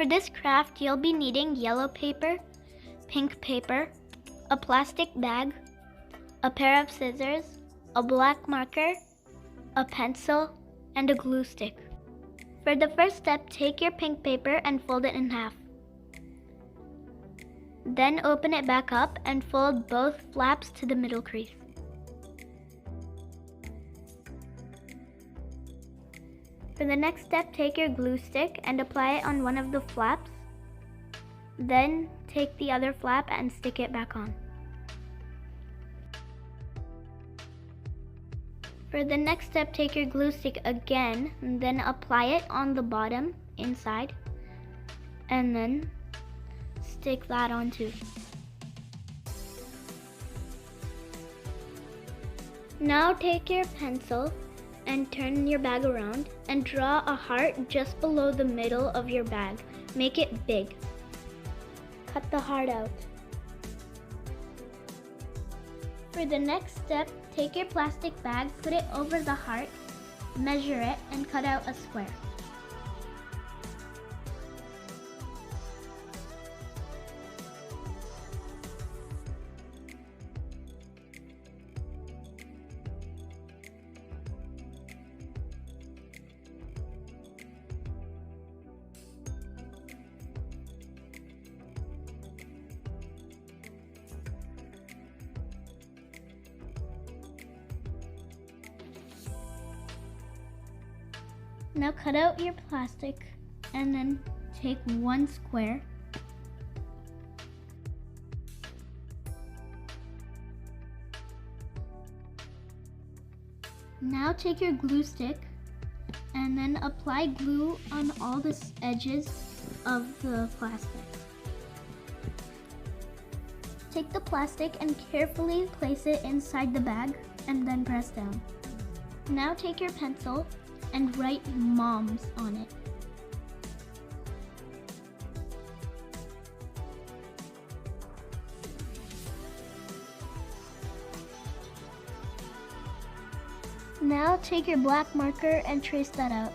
For this craft, you'll be needing yellow paper, pink paper, a plastic bag, a pair of scissors, a black marker, a pencil, and a glue stick. For the first step, take your pink paper and fold it in half. Then open it back up and fold both flaps to the middle crease. For the next step, take your glue stick and apply it on one of the flaps. Then take the other flap and stick it back on. For the next step, take your glue stick again, and then apply it on the bottom inside, and then stick that on too. Now take your pencil and turn your bag around and draw a heart just below the middle of your bag. Make it big. Cut the heart out. For the next step, take your plastic bag, put it over the heart, measure it, and cut out a square. Now cut out your plastic and then take one square. Now take your glue stick and then apply glue on all the edges of the plastic. Take the plastic and carefully place it inside the bag and then press down. Now take your pencil and write moms on it. Now take your black marker and trace that out.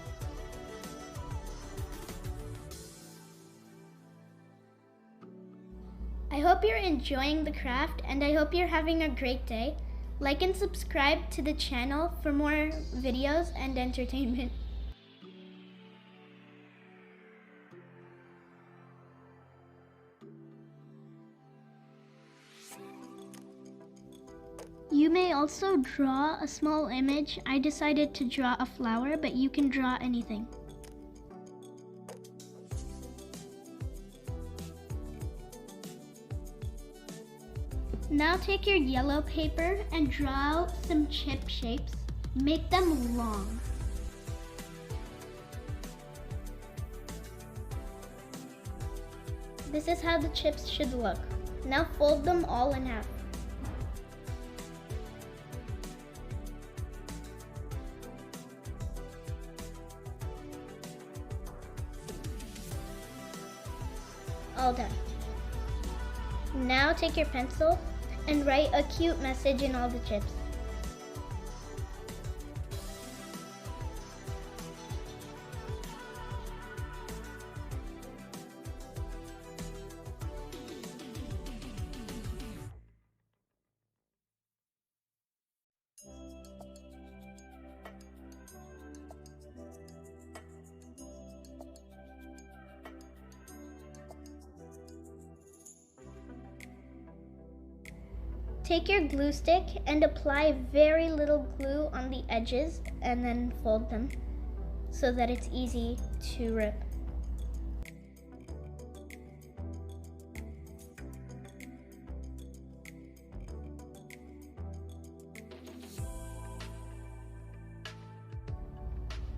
I hope you're enjoying the craft and I hope you're having a great day. Like and subscribe to the channel for more videos and entertainment. You may also draw a small image. I decided to draw a flower, but you can draw anything. Now take your yellow paper and draw out some chip shapes. Make them long. This is how the chips should look. Now fold them all in half. All done. Now take your pencil and write a cute message in all the chips. Take your glue stick and apply very little glue on the edges and then fold them so that it's easy to rip.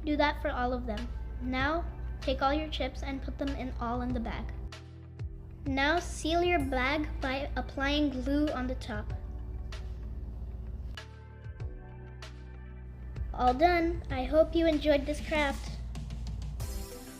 Do that for all of them. Now take all your chips and put them all in the bag. Now seal your bag by applying glue on the top. All done. I hope you enjoyed this craft.